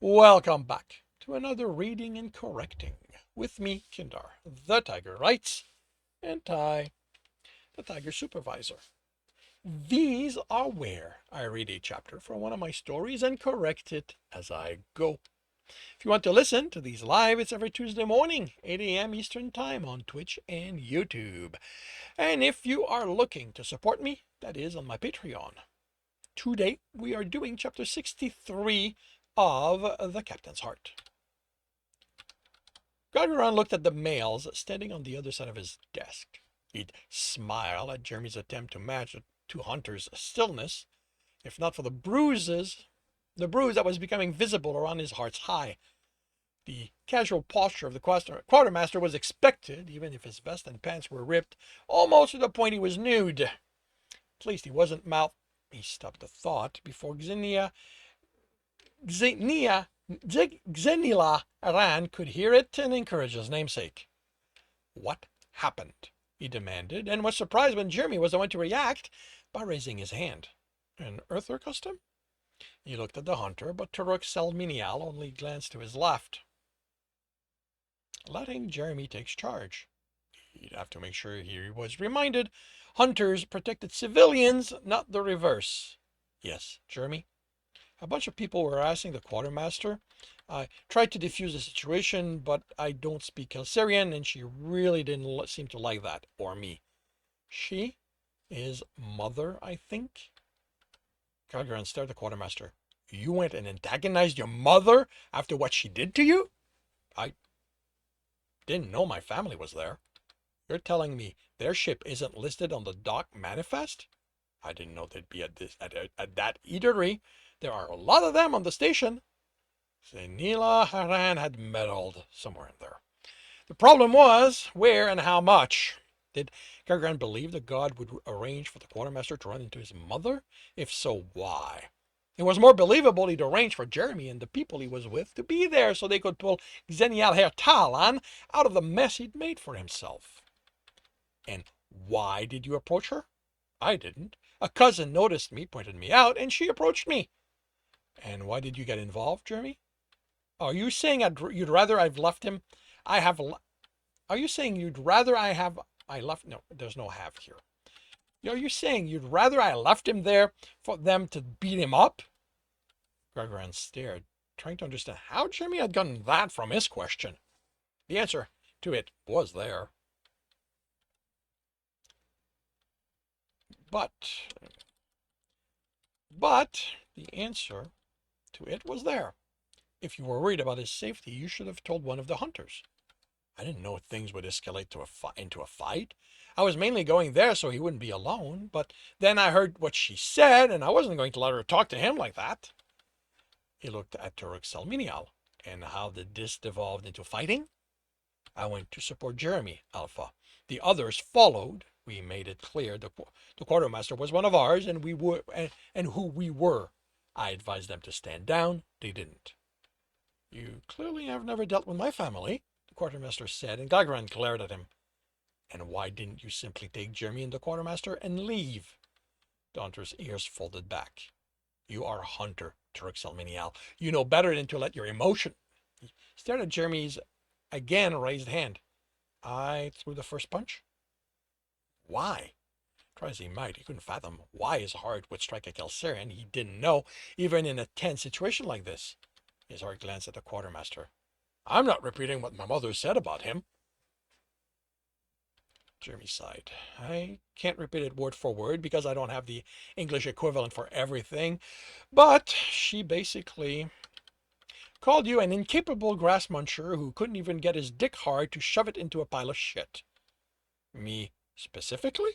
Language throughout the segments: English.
Welcome back to another reading and correcting with me, Kindar, the Tiger Writes, and Ty, the Tiger Supervisor. These are where I read a chapter from one of my stories and correct it as I go. If you want to listen to these live, it's every Tuesday morning, 8 a.m. Eastern Time on Twitch and YouTube. And if you are looking to support me, that is on my Patreon. Today, we are doing chapter 63 of The Captain's Heart. Gralgiran looked at the males standing on the other side of his desk. He'd smile at Jeremy's attempt to match the two hunters' stillness, if not for the bruise that was becoming visible around his heart's high. The casual posture of the quartermaster was expected, even if his vest and pants were ripped almost to the point he was nude. At least he wasn't He stopped the thought before Xenila Aran could hear it and encourage his namesake. What happened? He demanded, and was surprised when Jeremy was the one to react by raising his hand. An Earther custom? He looked at the hunter, but Turok Selminial only glanced to his left. Letting Jeremy take charge. He'd have to make sure he was reminded hunters protected civilians, not the reverse. Yes, Jeremy? A bunch of people were asking the quartermaster. I tried to defuse the situation, but I don't speak Kelsirian, and she really didn't seem to like that, or me. She is mother, I think? Gralgiran stared at the quartermaster. You went and antagonized your mother after what she did to you? I didn't know my family was there. You're telling me their ship isn't listed on the dock manifest? I didn't know they'd be at that eatery. There are a lot of them on the station. Xenila Haran had meddled somewhere in there. The problem was where and how much. Did Gralgiran believe the god would arrange for the quartermaster to run into his mother? If so, why? It was more believable he'd arrange for Jeremy and the people he was with to be there so they could pull Xenial Hertalan out of the mess he'd made for himself. And why did you approach her? I didn't. A cousin noticed me, pointed me out, and she approached me. And why did you get involved, Jeremy? Are you saying you'd rather I've left him? Are you saying you'd rather I left? No, there's no have here. Are you saying you'd rather I left him there for them to beat him up? Gralgiran stared, trying to understand how Jeremy had gotten that from his question. The answer to it was there. But the answer to it was there. If you were worried about his safety, you should have told one of the hunters. I didn't know things would escalate into a fight. I was mainly going there so he wouldn't be alone, but then I heard what she said, and I wasn't going to let her talk to him like that. He looked at Turok Selminial. And how did this devolve into fighting? I went to support Jeremy, Alpha. The others followed. We made it clear the quartermaster was one of ours, and who we were. I advised them to stand down. They didn't. You clearly have never dealt with my family, the quartermaster said, and Gralgiran glared at him. And why didn't you simply take Jeremy and the quartermaster and leave? The hunter's ears folded back. You are a hunter, Turok Selminial. You know better than to let your emotion. He stared at Jeremy's again raised hand. I threw the first punch. Why? Try as he might, he couldn't fathom why his heart would strike a Kelsirian he didn't know, even in a tense situation like this. His heart glanced at the quartermaster. I'm not repeating what my mother said about him. Jeremy sighed. I can't repeat it word for word because I don't have the English equivalent for everything, but she basically called you an incapable grass muncher who couldn't even get his dick hard to shove it into a pile of shit. Me specifically?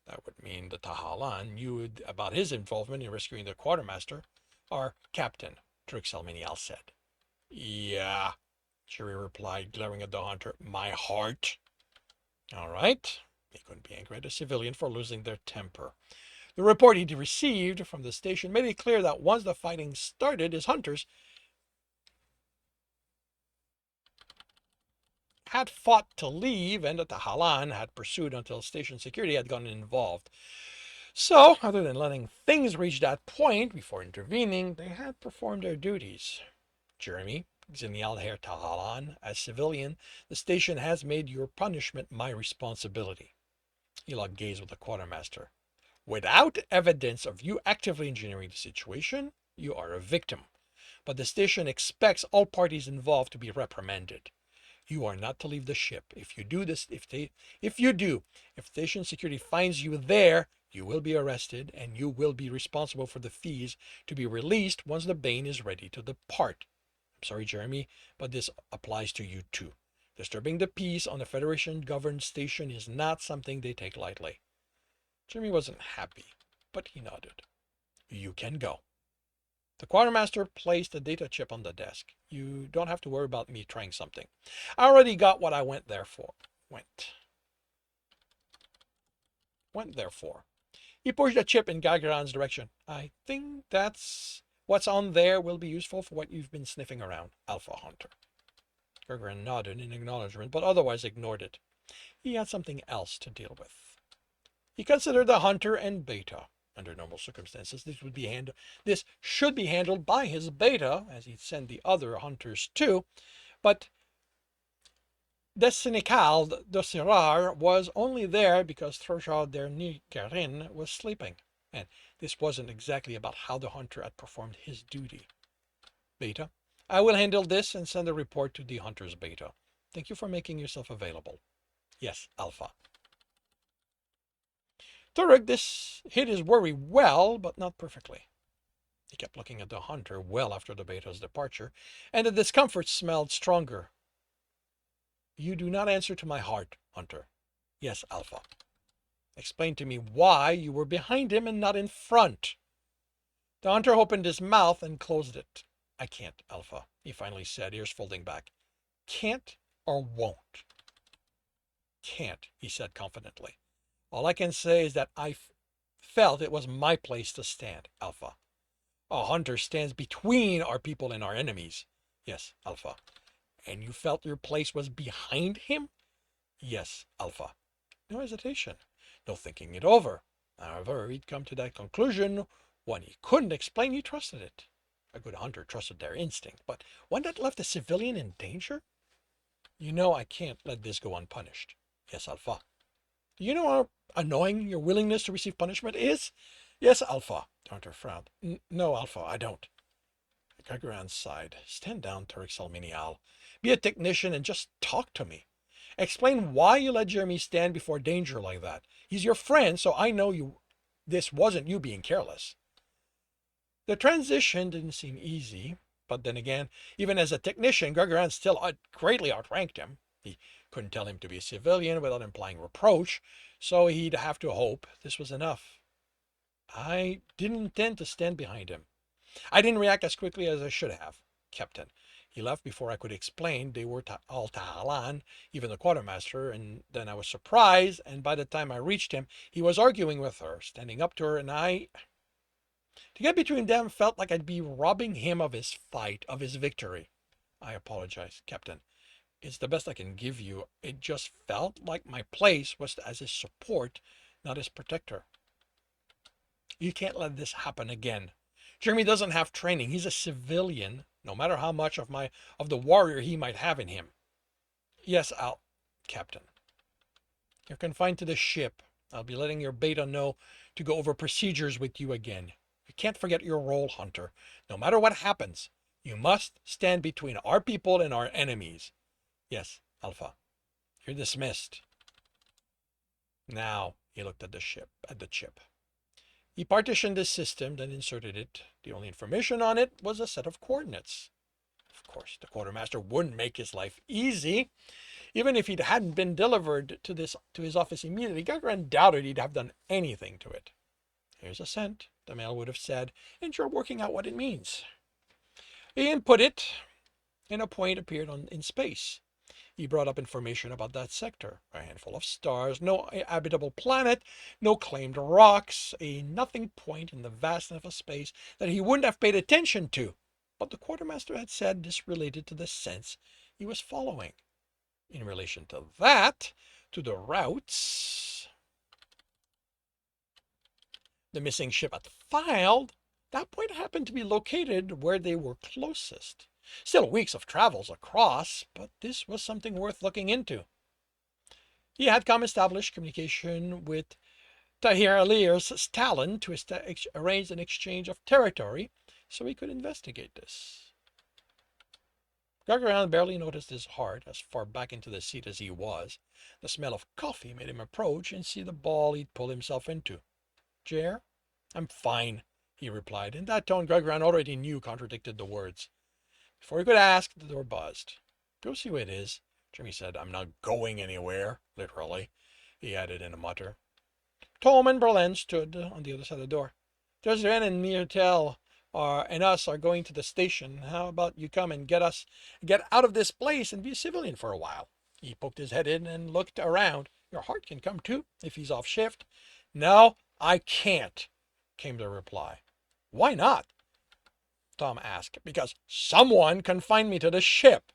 That would mean the Tahalan knew about his involvement in rescuing the quartermaster. Our captain, Turok Selminial said. Yeah, Jerry replied, glaring at the hunter. My heart. All right. He couldn't be angry at a civilian for losing their temper. The report he'd received from the station made it clear that once the fighting started, his hunters had fought to leave and that the Halan had pursued until station security had gotten involved. So, other than letting things reach that point before intervening, they had performed their duties. Jeremy, Xenial Her Tahalan, as civilian, the station has made your punishment my responsibility. He locked gaze with the quartermaster. Without evidence of you actively engineering the situation, you are a victim. But the station expects all parties involved to be reprimanded. You are not to leave the ship. If station security finds you there, you will be arrested and you will be responsible for the fees to be released once the Bane is ready to depart. I'm sorry, Jeremy, but this applies to you too. Disturbing the peace on a Federation-governed station is not something they take lightly. Jeremy wasn't happy, but he nodded. You can go. The quartermaster placed a data chip on the desk. You don't have to worry about me trying something. I already got what I went there for. Went there for. He pushed the chip in Gralgiran's direction. I think that's what's on there will be useful for what you've been sniffing around, Alpha Hunter. Gralgiran nodded in acknowledgement, but otherwise ignored it. He had something else to deal with. He considered the Hunter and Beta. Under normal circumstances, this should be handled by his Beta, as he'd send the other Hunters too, but the Senecal de Sirar was only there because Earther and Kelsirian was sleeping, and this wasn't exactly about how the Hunter had performed his duty. Beta, I will handle this and send a report to the Hunter's Beta. Thank you for making yourself available. Yes, Alpha. Turek, this hid his worry well, but not perfectly. He kept looking at the Hunter well after the Beta's departure, and the discomfort smelled stronger. You do not answer to my heart, Hunter. Yes, Alpha. Explain to me why you were behind him and not in front. The Hunter opened his mouth and closed it. I can't, Alpha, he finally said, ears folding back. Can't or won't? Can't, he said confidently. All I can say is that I felt it was my place to stand, Alpha. A Hunter stands between our people and our enemies. Yes, Alpha. And you felt your place was behind him? Yes, Alpha. No hesitation. No thinking it over. However, he'd come to that conclusion. One he couldn't explain, he trusted it. A good Hunter trusted their instinct, but one that left a civilian in danger? You know I can't let this go unpunished. Yes, Alpha. Do you know how annoying your willingness to receive punishment is? Yes, Alpha. The Hunter frowned. No, Alpha, I don't. Gralgiran sighed. Stand down, Turek Salminial. Be a technician and just talk to me. Explain why you let Jeremy stand before danger like that. He's your friend, so I know this wasn't you being careless. The transition didn't seem easy, but then again, even as a technician, Gralgiran still greatly outranked him. He couldn't tell him to be a civilian without implying reproach, so he'd have to hope this was enough. I didn't intend to stand behind him. I didn't react as quickly as I should have, Captain. He left before I could explain. They were all Tahalan, even the quartermaster, and then I was surprised, and by the time I reached him, he was arguing with her, standing up to her, and to get between them felt like I'd be robbing him of his fight, of his victory. I apologize, Captain. It's the best I can give you. It just felt like my place was as his support, not his protector. You can't let this happen again. Jeremy doesn't have training. He's a civilian, no matter how much of the warrior he might have in him. Yes, Captain. You're confined to the ship. I'll be letting your Beta know to go over procedures with you again. You can't forget your role, Hunter. No matter what happens, you must stand between our people and our enemies. Yes, Alpha. You're dismissed. Now, he looked at the chip. He partitioned the system, then inserted it. The only information on it was a set of coordinates. Of course, the quartermaster wouldn't make his life easy. Even if it hadn't been delivered to his office immediately, Gralgiran doubted he'd have done anything to it. Here's a cent, the mail would have said, and you're working out what it means. He input it, and a point appeared in space. He brought up information about that sector. A handful of stars, no habitable planet, no claimed rocks, a nothing point in the vastness of space that he wouldn't have paid attention to. But the quartermaster had said this related to the sense he was following. In relation to that, to the routes the missing ship had filed, that point happened to be located where they were closest. Still weeks of travels across, but this was something worth looking into. He had come established communication with Tahir talent to arrange an exchange of territory so he could investigate this. Gralgiran barely noticed his heart, as far back into the seat as he was. The smell of coffee made him approach and see the ball he'd pulled himself into. Jer? I'm fine, he replied, in that tone Gralgiran already knew contradicted the words. Before he could ask, the door buzzed. Go see who it is, Jeremy said. I'm not going anywhere, literally, he added in a mutter. Tom and Berlin stood on the other side of the door. Desiree and Myrtle and us are going to the station. How about you come and get out of this place and be a civilian for a while? He poked his head in and looked around. Your heart can come too, if he's off shift. No, I can't, came the reply. Why not? Tom asked. Because someone confined me to the ship.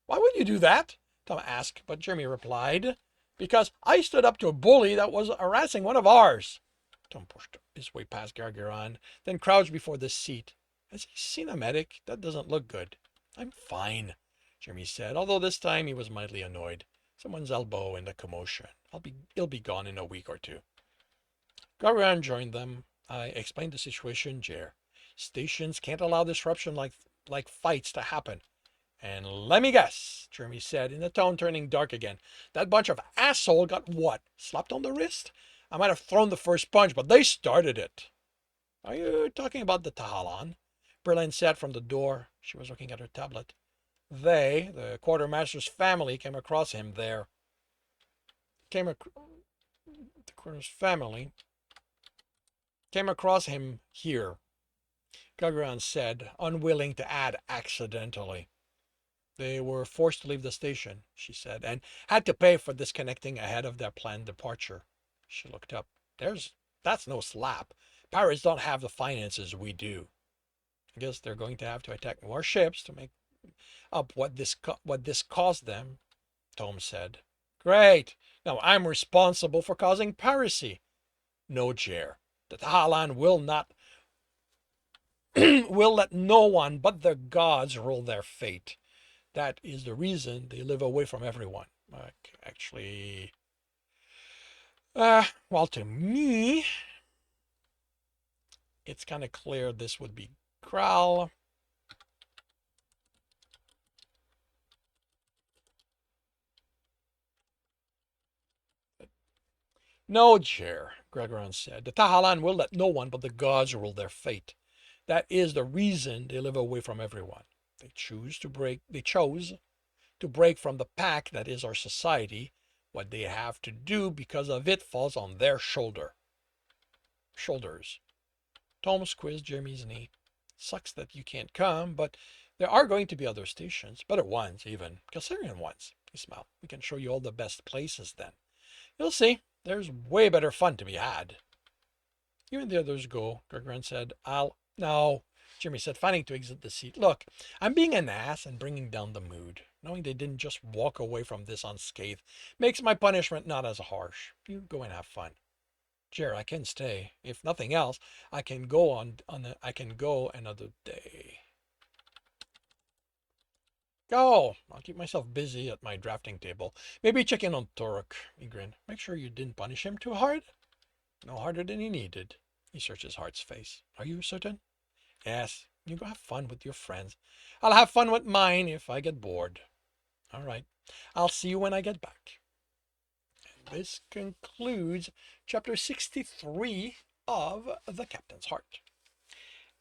Why would you do that? Tom asked, but Jeremy replied, because I stood up to a bully that was harassing one of ours. Tom pushed his way past Gralgiran, then crouched before the seat. Has he seen a medic? That doesn't look good. I'm fine, Jeremy said, although this time he was mildly annoyed. Someone's elbow in the commotion. He'll be gone in a week or two. Gralgiran joined them. I explained the situation, Jer. Stations can't allow disruption like fights to happen. And let me guess, Jeremy said, in a tone turning dark again. That bunch of asshole got what? Slapped on the wrist? I might have thrown the first punch, but they started it. Are you talking about the Tahalan? Berlin said from the door. She was looking at her tablet. They, the quartermaster's family, came across him there. The quartermaster's family came across him here, Gralgiran said, unwilling to add accidentally. They were forced to leave the station, she said, and had to pay for disconnecting ahead of their planned departure. She looked up. That's no slap. Pirates don't have the finances we do. I guess they're going to have to attack more ships to make up what this caused them, Tom said. Great. Now I'm responsible for causing piracy. No, Jer. The Tahalan will not will let no one but the gods rule their fate. That is the reason they live away from everyone. Actually, well, to me, it's kind of clear this would be Kral. No, Jer, Gralgiran said. The Tahalan will let no one but the gods rule their fate. That is the reason they live away from everyone. They chose to break from the pack that is our society. What they have to do because of it falls on their shoulders. Tom squeezed Jeremy's knee. Sucks that you can't come, but there are going to be other stations, better ones even, Kelsirian ones. He smiled. We can show you all the best places then. You'll see, there's way better fun to be had. You and the others go, Gralgiran said. No, Jeremy said, finding to exit the seat. Look, I'm being an ass and bringing down the mood. Knowing they didn't just walk away from this unscathed makes my punishment not as harsh. You go and have fun. Jer, I can stay. If nothing else, I can go another day. Go. I'll keep myself busy at my drafting table. Maybe check in on Toruk, he grinned. Make sure you didn't punish him too hard. No harder than he needed. He searched his heart's face. Are you certain? Yes. You go have fun with your friends. I'll have fun with mine if I get bored. All right. I'll see you when I get back. And this concludes chapter 63 of The Captain's Heart.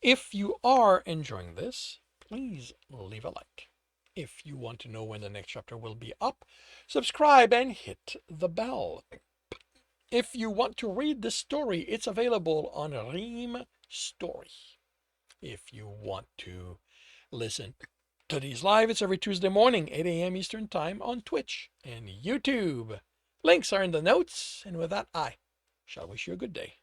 If you are enjoying this, please leave a like. If you want to know when the next chapter will be up, subscribe and hit the bell. If you want to read the story, it's available on Ream Story. If you want to listen to these live, it's every Tuesday morning, 8 a.m. Eastern Time on Twitch and YouTube. Links are in the notes, and with that, I shall wish you a good day.